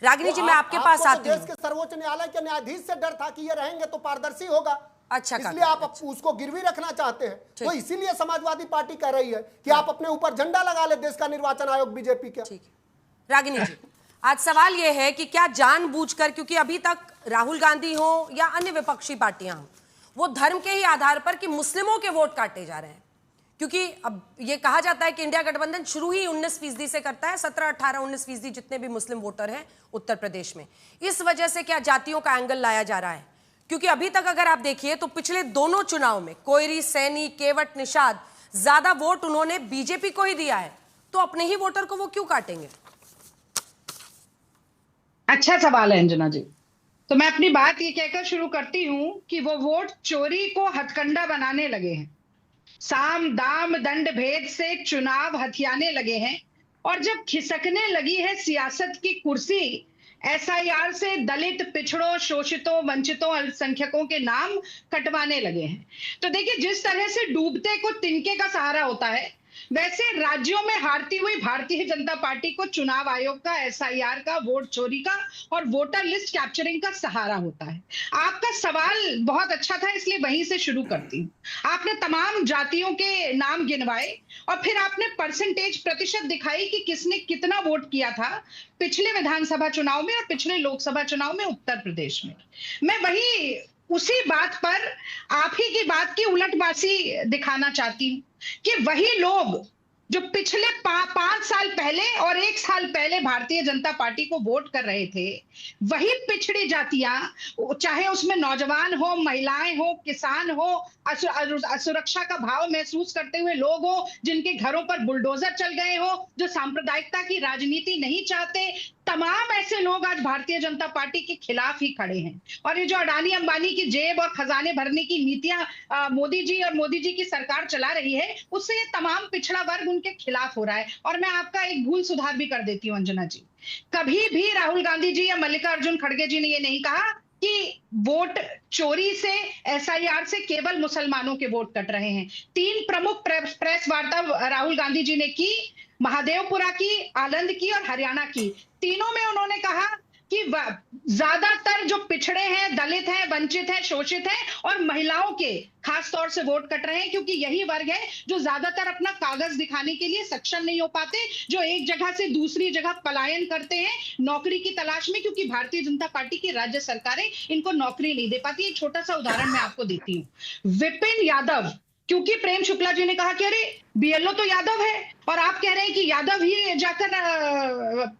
रागिनी जी, मैं आपके पास आती हूँ। देश के सर्वोच्च न्यायालय के न्यायाधीश से डर था कि ये रहेंगे तो पारदर्शी होगा, अच्छा, इसलिए आप उसको गिरवी रखना चाहते हैं। तो इसीलिए समाजवादी पार्टी कह रही है कि आप अपने ऊपर झंडा लगा ले देश का निर्वाचन आयोग बीजेपी के। ठीक है रागिनी जी, आज सवाल यह है कि क्या जानबूझकर, क्योंकि अभी तक राहुल गांधी हो या अन्य विपक्षी पार्टियां हों, वो धर्म के ही आधार पर कि मुस्लिमों के वोट काटे जा रहे हैं, क्योंकि अब ये कहा जाता है कि इंडिया गठबंधन शुरू ही 19% से करता है, 17, 18, 19% जितने भी मुस्लिम वोटर हैं उत्तर प्रदेश में। इस वजह से क्या जातियों का एंगल लाया जा रहा है? क्योंकि अभी तक अगर आप देखिए तो पिछले दोनों चुनाव में कोयरी, सैनी, केवट, निषाद, ज्यादा वोट उन्होंने बीजेपी को ही दिया है, तो अपने ही वोटर को वो क्यों काटेंगे? अच्छा सवाल है अंजना जी। तो मैं अपनी बात ये कहकर शुरू करती हूं कि वो वोट चोरी को हथकंडा बनाने लगे हैं, साम दाम दंड भेद से चुनाव हथियाने लगे हैं, और जब खिसकने लगी है सियासत की कुर्सी, एसआईआर से दलित, पिछड़ों, शोषितों, वंचितों, अल्पसंख्यकों के नाम कटवाने लगे हैं। तो देखिए, जिस तरह से डूबते को तिनके का सहारा होता है, वैसे राज्यों में हारती हुई भारतीय जनता पार्टी को चुनाव आयोग का, एसआईआर का, वोट चोरी का और वोटर लिस्ट कैप्चरिंग का सहारा होता है। आपका सवाल बहुत अच्छा था, इसलिए वहीं से शुरू करती हूँ। आपने तमाम जातियों के नाम गिनवाए और फिर आपने परसेंटेज, प्रतिशत दिखाई कि किसने कितना वोट किया था पिछले विधानसभा चुनाव में और पिछले लोकसभा चुनाव में उत्तर प्रदेश में। मैं वही उसी बात पर आप ही की बात की उलटबाजी दिखाना चाहती हूँ कि वही लोग जो पिछले 5 साल पहले और 1 साल पहले भारतीय जनता पार्टी को वोट कर रहे थे, वही पिछड़ी जातियां, चाहे उसमें नौजवान हो, महिलाएं हो, किसान हो, असुरक्षा का भाव महसूस करते हुए लोग हो, जिनके घरों पर बुलडोजर चल गए हो, जो सांप्रदायिकता की राजनीति नहीं चाहते, तमाम ऐसे लोग आज भारतीय जनता पार्टी के खिलाफ ही खड़े हैं। और ये जो अडानी अंबानी की जेब और खजाने भरने की नीतियां मोदी जी और मोदी जी की सरकार चला रही है, उससे ये तमाम पिछड़ा वर्ग उनके खिलाफ हो रहा है। और मैं आपका एक भूल सुधार भी कर देती हूँ अंजना जी, कभी भी राहुल गांधी जी या मल्लिकार्जुन खड़गे जी ने ये नहीं कहा कि वोट चोरी से, एसआईआर से केवल मुसलमानों के वोट कट रहे हैं। 3 प्रमुख प्रेस वार्ता राहुल गांधी जी ने की, महादेवपुरा की, आनंद की और हरियाणा की। तीनों में उन्होंने कहा कि ज्यादातर जो पिछड़े हैं, दलित हैं, वंचित हैं, शोषित हैं और महिलाओं के खास तौर से वोट कट रहे हैं, क्योंकि यही वर्ग है जो ज्यादातर अपना कागज दिखाने के लिए सक्षम नहीं हो पाते, जो एक जगह से दूसरी जगह पलायन करते हैं नौकरी की तलाश में, क्योंकि भारतीय जनता पार्टी की राज्य सरकारें इनको नौकरी नहीं दे पाती। एक छोटा सा उदाहरण मैं आपको देती हूँ। विपिन यादव, क्योंकि प्रेम शुक्ला जी ने कहा कि अरे बीएलओ तो यादव है, और आप कह रहे हैं कि यादव ही जाकर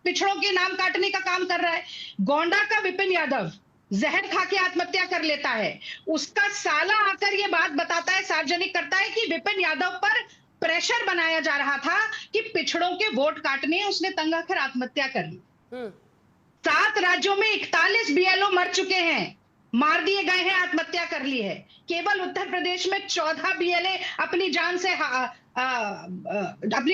पिछड़ों के नाम काटने का काम कर रहा है। गोंडा का विपिन यादव जहर खा के आत्महत्या कर लेता है, उसका साला आकर ये बात बताता है, सार्वजनिक करता है कि विपिन यादव पर प्रेशर बनाया जा रहा था कि पिछड़ों के वोट काटने, उसने तंग आकर आत्महत्या कर ली। 7 राज्यों में 41 बीएलओ मर चुके हैं, मार दिए गए हैं, आत्महत्या कर ली है। केवल उत्तर प्रदेश में 14 बीएलए अपनी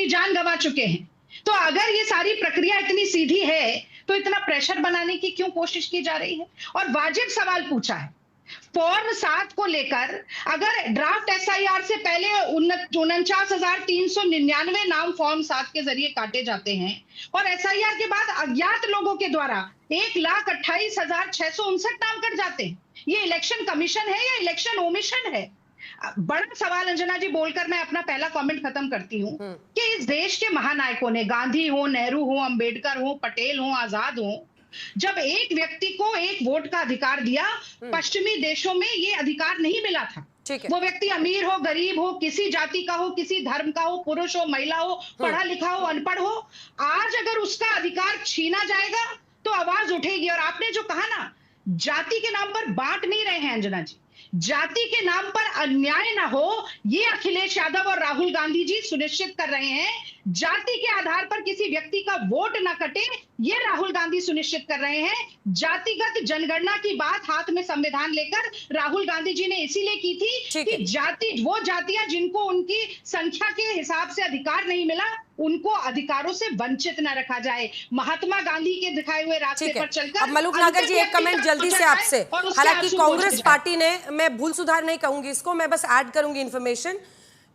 जान गंवा चुके हैं। तो अगर ये सारी प्रक्रिया इतनी सीधी है, तो इतना प्रेशर बनाने की क्यों कोशिश की जा रही है? और वाजिब सवाल पूछा है फॉर्म 7 को लेकर। अगर ड्राफ्ट एसआईआर से पहले 49,399 नाम फॉर्म 7 के जरिए काटे जाते हैं और एसआईआर के बाद अज्ञात लोगों के द्वारा 1,28,659 नाम कट जाते हैं, ये इलेक्शन कमीशन है या इलेक्शन ओमिशन है? बड़ा सवाल अंजना जी बोलकर मैं अपना पहला कमेंट खत्म करती हूँ कि इस देश के महानायकों ने, गांधी हो, नेहरू हो, अंबेडकर हो, पटेल हो, आजाद हो, जब एक व्यक्ति को एक वोट का अधिकार दिया, पश्चिमी देशों में ये अधिकार नहीं मिला था। वो व्यक्ति अमीर हो, गरीब हो, किसी जाति का हो, किसी धर्म का हो, पुरुष हो, महिला हो, पढ़ा लिखा हो, अनपढ़ हो, आज अगर उसका अधिकार छीना जाएगा तो आवाज उठेगी। और आपने जो कहा ना, जाति के नाम पर बांट नहीं रहे हैं अंजना जी, जाति के नाम पर अन्याय ना हो, ये अखिलेश यादव और राहुल गांधी जी सुनिश्चित कर रहे हैं। जाति के आधार पर किसी व्यक्ति का वोट ना कटे, ये राहुल गांधी सुनिश्चित कर रहे हैं। जातिगत जनगणना की बात हाथ में संविधान लेकर राहुल गांधी जी ने इसीलिए की थी कि वो जातियां जिनको उनकी संख्या के हिसाब से अधिकार नहीं मिला, उनको अधिकारों से वंचित न रखा जाए। महात्मा गांधी के दिखाए हुए रास्ते पर चलकर। अब मलूक नागर जी, एक कमेंट जल्दी से आपसे। हालांकि कांग्रेस पार्टी ने, मैं भूल सुधार नहीं कहूंगी इसको, मैं बस ऐड करूंगी इंफॉर्मेशन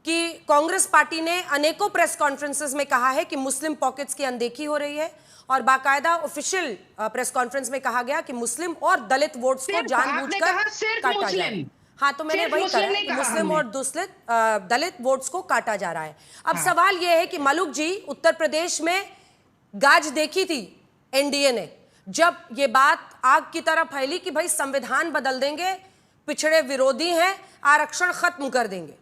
कि कांग्रेस पार्टी ने अनेकों प्रेस कॉन्फ्रेंसेस में कहा है कि मुस्लिम पॉकेट्स की अनदेखी हो रही है और बाकायदा ऑफिशियल प्रेस कॉन्फ्रेंस में कहा गया कि मुस्लिम और दलित वोट्स को जानबूझकर काटा जा रहा है। हाँ, तो मैंने वही कहा कि मुस्लिम और दलित वोट्स को काटा जा रहा है। अब सवाल यह है कि मलूक जी, उत्तर प्रदेश में गाज देखी थी एनडीए ने जब ये बात आग की तरह फैली कि भाई संविधान बदल देंगे, पिछड़े विरोधी हैं, आरक्षण खत्म कर देंगे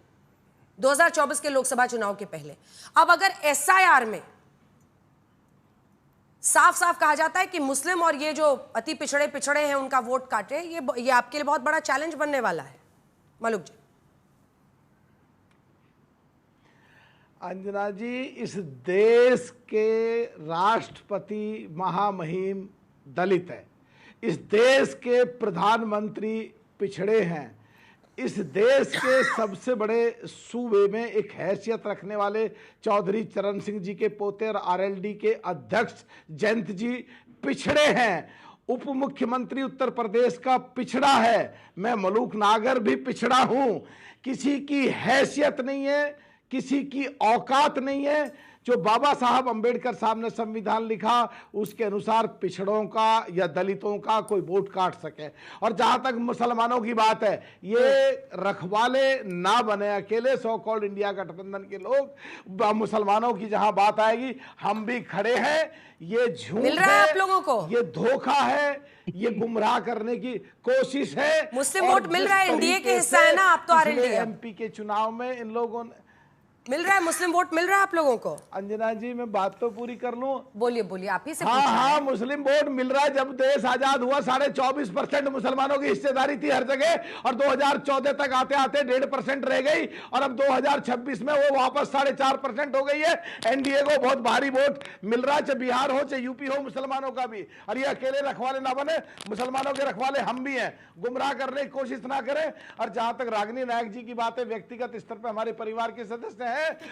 2024 के लोकसभा चुनाव के पहले। अब अगर एसआईआर में साफ साफ कहा जाता है कि मुस्लिम और ये जो अति पिछड़े हैं उनका वोट काटे, ये आपके लिए बहुत बड़ा चैलेंज बनने वाला है मलूक जी। अंजना जी, इस देश के राष्ट्रपति महामहिम दलित है, इस देश के प्रधानमंत्री पिछड़े हैं, इस देश के सबसे बड़े सूबे में एक हैसियत रखने वाले चौधरी चरण सिंह जी के पोते और आरएलडी के अध्यक्ष जयंत जी पिछड़े हैं, उप मुख्यमंत्री उत्तर प्रदेश का पिछड़ा है, मैं मलूक नागर भी पिछड़ा हूं। किसी की हैसियत नहीं है, किसी की औकात नहीं है। जो बाबा साहब अंबेडकर साहब ने संविधान लिखा उसके अनुसार पिछड़ों का या दलितों का कोई वोट काट सके। और जहां तक मुसलमानों की बात है, ये रखवाले ना बने अकेले सो कॉल्ड इंडिया गठबंधन के लोग। मुसलमानों की जहां बात आएगी हम भी खड़े हैं। ये झूठ मिल रहा है आप लोगों को, ये धोखा है, ये गुमराह करने की कोशिश है। मुस्लिम वोट मिल रहा है, एनडीए के हिस्सा है ना आप तो। आरएलडी एमपी के चुनाव में इन लोगों ने मिल रहा है, मुस्लिम वोट मिल रहा है आप लोगों को। अंजना जी, मैं बात तो पूरी कर लूं। बोलिए बोलिए, आप ही से हाँ, मुस्लिम वोट मिल रहा है। जब देश आजाद हुआ 24.5% मुसलमानों की हिस्सेदारी थी हर जगह, और 2014 तक आते आते 1.5% रह गई, और अब 2026 में वो वापस 4.5% हो गई है। एनडीए को बहुत भारी वोट मिल रहा है, चाहे बिहार हो चाहे यूपी हो, मुसलमानों का भी। और ये अकेले रखवाले ना बने, मुसलमानों के रखवाले हम भी हैं। गुमराह करने की कोशिश ना करें। और जहां तक रागिनी नायक जी की बात है, व्यक्तिगत स्तर पर हमारे परिवार के सदस्य हैं,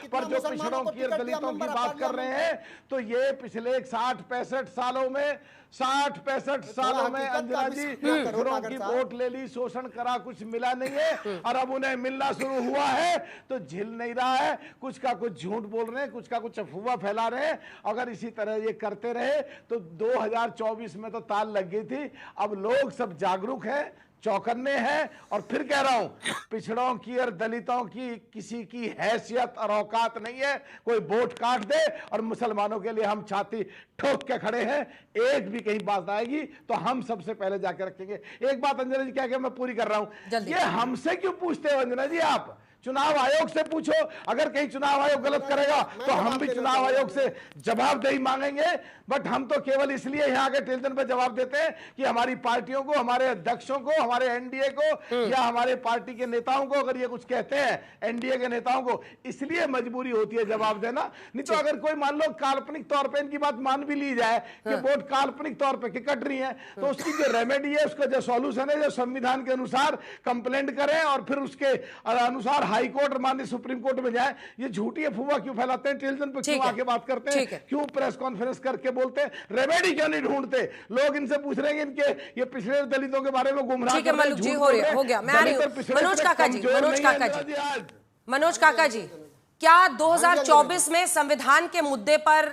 पर जो पिछड़ों की और दलितों की बात कर रहे हैं, तो ये पिछले 60-65 सालों में 60-65 सालों में अंजना जी पिछड़ों की वोट ले ली, शोषण करा, कुछ मिला नहीं है। और अब उन्हें मिलना शुरू हुआ है तो झिल नहीं रहा है। कुछ का कुछ झूठ बोल रहे हैं, कुछ का कुछ अफवाह फैला रहे हैं। अगर इसी तरह ये करते रहे तो 2024 में तो ताल लग गई थी। अब लोग सब जागरूक हैं, चौकन्ने हैं। और फिर कह रहा हूं, पिछड़ों की और दलितों की किसी की हैसियत और औकात नहीं है कोई वोट काट दे। और मुसलमानों के लिए हम छाती ठोक के खड़े हैं। एक भी कहीं बात आएगी तो हम सबसे पहले जाके रखेंगे। एक बात अंजना जी क्या क्या मैं पूरी कर रहा हूं, ये हमसे क्यों पूछते हो अंजना जी? आप चुनाव आयोग से पूछो। अगर कहीं चुनाव आयोग गलत करेगा तो हम भी चुनाव आयोग से जवाबदेही मांगेंगे। बट हम तो केवल इसलिए यहाँ के टेलीविजन पर जवाब देते हैं कि हमारी पार्टियों को, हमारे अध्यक्षों को, हमारे एनडीए को या हमारे पार्टी के नेताओं को अगर ये कुछ कहते हैं एनडीए के नेताओं को, इसलिए मजबूरी होती है जवाब देना। नहीं तो अगर कोई मान लो काल्पनिक तौर पर इनकी बात मान भी ली जाए कि वोट काल्पनिक तौर पर कट रही है, तो उसकी जो रेमेडी है, उसका जो सॉल्यूशन है, जो संविधान के अनुसार कंप्लेंट करें और फिर उसके अनुसार हाई कोर्ट और माननीय सुप्रीम कोर्ट में जाए। ये झूठी अफवाह क्यों फैलाते हैं? टेलीविजन पर क्यों आके बात करते हैं? क्यों प्रेस कॉन्फ्रेंस करके बोलते हैं? रेमेडी क्यों नहीं ढूंढते? लोग इनसे पूछ रहे हैं इनके ये पिछड़े दलितों के बारे में गुमराह कर रहे हैं। जी हो गया, मैं आ रही हूं। मनोज काका जी, क्या 2024 में संविधान के मुद्दे पर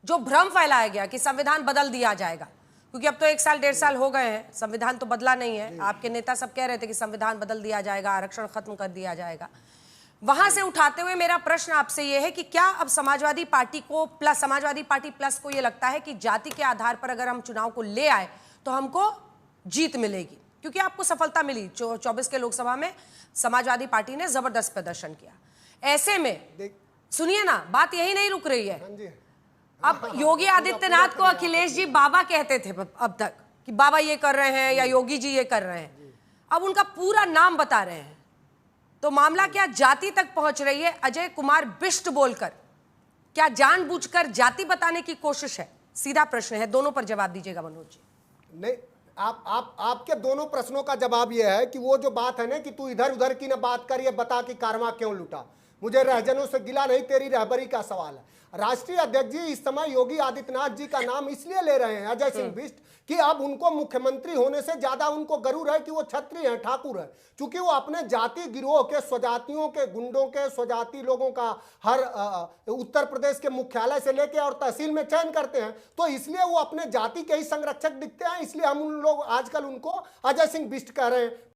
जो भ्रम फैलाया गया कि संविधान बदल दिया जाएगा, क्योंकि अब तो 1 साल 1.5 साल हो गए हैं, संविधान तो बदला नहीं है, आपके नेता सब कह रहे थे कि संविधान बदल दिया जाएगा, आरक्षण खत्म कर दिया जाएगा, वहां से उठाते हुए मेरा प्रश्न आपसे यह है कि क्या अब समाजवादी पार्टी प्लस को यह लगता है कि जाति के आधार पर अगर हम चुनाव को ले आए तो हमको जीत मिलेगी? क्योंकि आपको सफलता मिली 24 के लोकसभा में, समाजवादी पार्टी ने जबरदस्त प्रदर्शन किया। ऐसे में सुनिए ना, बात यही नहीं रुक रही है। अब योगी आदित्यनाथ को अखिलेश जी बाबा कहते थे अब तक कि बाबा ये कर रहे हैं या योगी जी ये कर रहे हैं, अब उनका पूरा नाम बता रहे हैं। तो मामला क्या जाति तक पहुंच रही है? अजय कुमार बिष्ट बोलकर क्या जानबूझकर जाति बताने की कोशिश है? सीधा प्रश्न है, दोनों पर जवाब दीजिएगा मनोज जी। नहीं, आपके दोनों प्रश्नों का जवाब यह है कि वो जो बात है ना कि तू इधर उधर की ना बात कर, ये बता कि कारवा क्यों लूटा। मुझे रहजनों से गिला नहीं, तेरी रहबरी का सवाल है। राष्ट्रीय अध्यक्ष जी इस समय योगी आदित्यनाथ जी का नाम इसलिए ले रहे हैं अजय सिंह बिष्ट कि अब उनको मुख्यमंत्री होने से ज्यादा उनको गरूर है कि वो क्षत्रिय हैं, ठाकुर है, क्योंकि वो अपने जाति गिरोह के, स्वजातियों के, गुंडों के, स्वजाति लोगों का हर उत्तर प्रदेश के मुख्यालय से लेके और तहसील में चयन करते हैं, तो इसलिए वो अपने जाति के ही संरक्षक दिखते हैं, इसलिए हम उन लोग आजकल उनको अजय सिंह बिष्ट कह रहे हैं।